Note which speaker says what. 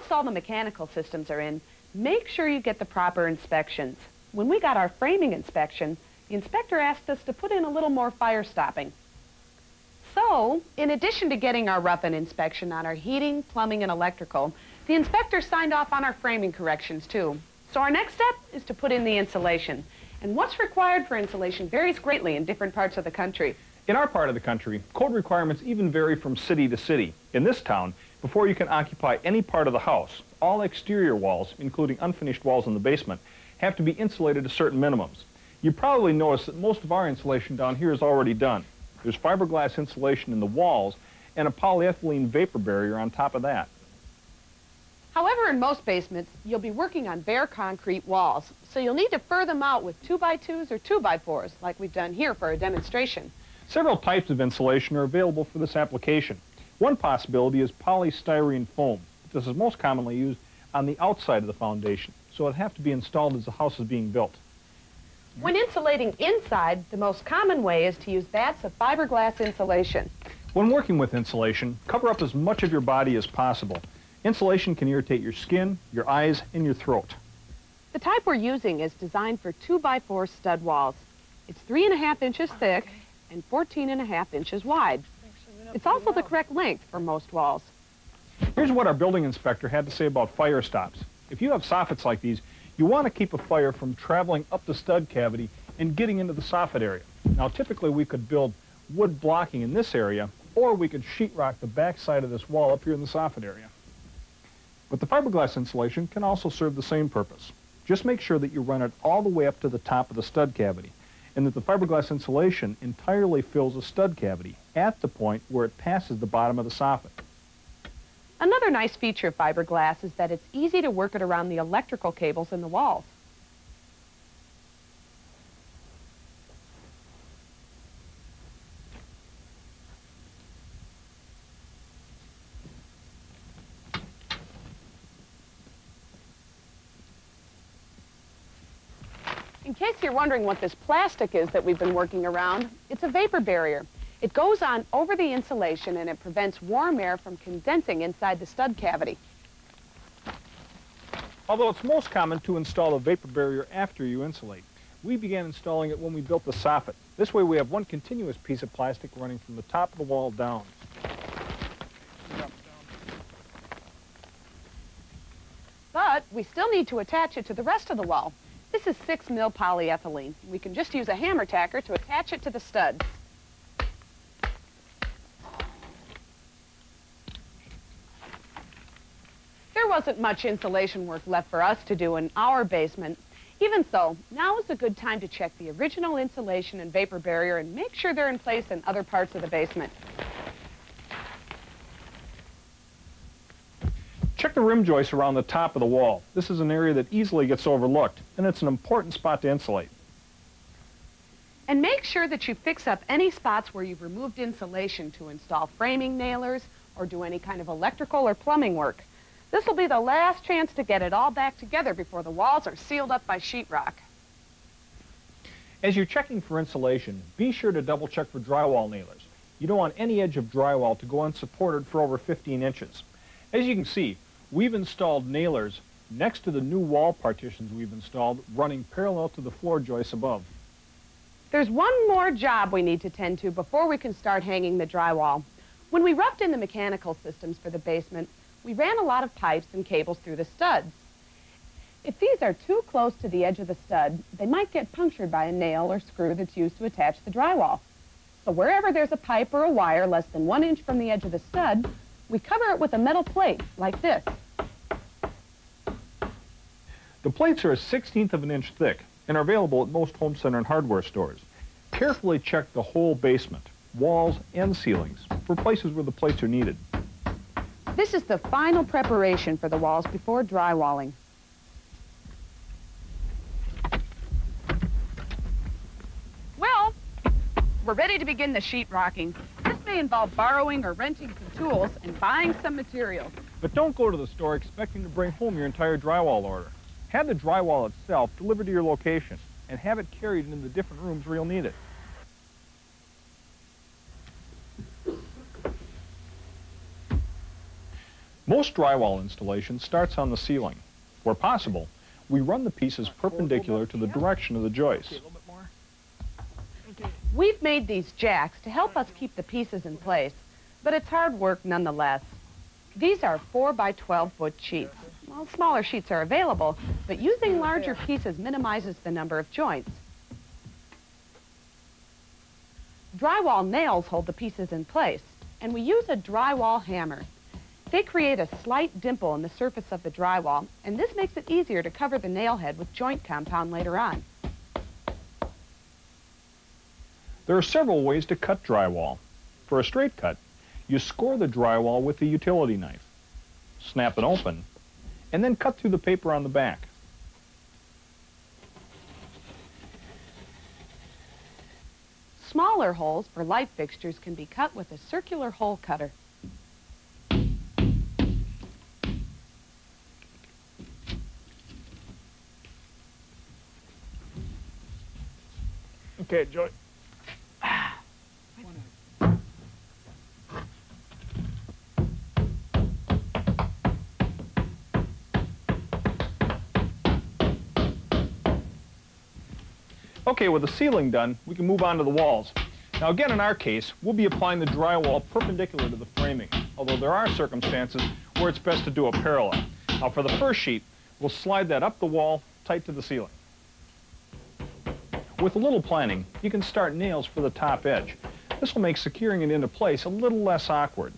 Speaker 1: Once all the mechanical systems are in, make sure you get the proper inspections. When we got our framing inspection, the inspector asked us to put in a little more fire stopping. So, in addition to getting our rough-in inspection on our heating, plumbing, and electrical, the inspector signed off on our framing corrections too. So our next step is to put in the insulation. And what's required for insulation varies greatly in different parts of the country.
Speaker 2: In our part of the country, code requirements even vary from city to city. In this town, before you can occupy any part of the house, all exterior walls, including unfinished walls in the basement, have to be insulated to certain minimums. You probably noticed that most of our insulation down here is already done. There's fiberglass insulation in the walls and a polyethylene vapor barrier on top of that.
Speaker 1: However, in most basements, you'll be working on bare concrete walls, so you'll need to fur them out with 2x2s or 2x4s, like we've done here for a demonstration.
Speaker 2: Several types of insulation are available for this application. One possibility is polystyrene foam. This is most commonly used on the outside of the foundation, so it'll have to be installed as the house is being built.
Speaker 1: When insulating inside, the most common way is to use vats of fiberglass insulation.
Speaker 2: When working with insulation, cover up as much of your body as possible. Insulation can irritate your skin, your eyes, and your throat.
Speaker 1: The type we're using is designed for 2x4 stud walls. It's 3.5 inches thick and 14.5 inches wide. It's also the correct length for most walls.
Speaker 2: Here's what our building inspector had to say about fire stops. If you have soffits like these, you want to keep a fire from traveling up the stud cavity and getting into the soffit area. Now, typically we could build wood blocking in this area, or we could sheetrock the back side of this wall up here in the soffit area. But the fiberglass insulation can also serve the same purpose. Just make sure that you run it all the way up to the top of the stud cavity, and that the fiberglass insulation entirely fills the stud cavity at the point where it passes the bottom of the soffit.
Speaker 1: Another nice feature of fiberglass is that it's easy to work it around the electrical cables in the walls. In case you're wondering what this plastic is that we've been working around, it's a vapor barrier. It goes on over the insulation and it prevents warm air from condensing inside the stud cavity.
Speaker 2: Although it's most common to install a vapor barrier after you insulate, we began installing it when we built the soffit. This way we have one continuous piece of plastic running from the top of the wall down.
Speaker 1: But we still need to attach it to the rest of the wall. This is 6 mil polyethylene. We can just use a hammer tacker to attach it to the studs. There wasn't much insulation work left for us to do in our basement. Even so, now is a good time to check the original insulation and vapor barrier and make sure they're in place in other parts of the basement.
Speaker 2: Check the rim joists around the top of the wall. This is an area that easily gets overlooked, and it's an important spot to insulate.
Speaker 1: And make sure that you fix up any spots where you've removed insulation to install framing nailers or do any kind of electrical or plumbing work. This will be the last chance to get it all back together before the walls are sealed up by sheetrock.
Speaker 2: As you're checking for insulation, be sure to double check for drywall nailers. You don't want any edge of drywall to go unsupported for over 15 inches. As you can see, we've installed nailers next to the new wall partitions we've installed, running parallel to the floor joists above.
Speaker 1: There's one more job we need to tend to before we can start hanging the drywall. When we roughed in the mechanical systems for the basement, we ran a lot of pipes and cables through the studs. If these are too close to the edge of the stud, they might get punctured by a nail or screw that's used to attach the drywall. So wherever there's a pipe or a wire less than 1 inch from the edge of the stud, we cover it with a metal plate, like this.
Speaker 2: The plates are a 1/16 of an inch thick and are available at most home center and hardware stores. Carefully check the whole basement, walls and ceilings, for places where the plates are needed.
Speaker 1: This is the final preparation for the walls before drywalling. Well, we're ready to begin the sheetrocking. This may involve borrowing or renting some tools and buying some materials.
Speaker 2: But don't go to the store expecting to bring home your entire drywall order. Have the drywall itself delivered to your location and have it carried into the different rooms where you'll need it. Most drywall installation starts on the ceiling. Where possible, we run the pieces perpendicular to the direction of the joists.
Speaker 1: We've made these jacks to help us keep the pieces in place, but it's hard work nonetheless. These are 4 by 12 foot sheets. Well, smaller sheets are available, but using larger pieces minimizes the number of joints. Drywall nails hold the pieces in place, and we use a drywall hammer. They create a slight dimple in the surface of the drywall, and this makes it easier to cover the nail head with joint compound later on.
Speaker 2: There are several ways to cut drywall. For a straight cut, you score the drywall with the utility knife, snap it open, and then cut through the paper on the back.
Speaker 1: Smaller holes for light fixtures can be cut with a circular hole cutter.
Speaker 2: Okay, Joey. Okay, with the ceiling done, we can move on to the walls. Now again, in our case, we'll be applying the drywall perpendicular to the framing, although there are circumstances where it's best to do it parallel. Now for the first sheet, we'll slide that up the wall, tight to the ceiling. With a little planning, you can start nails for the top edge. This will make securing it into place a little less awkward.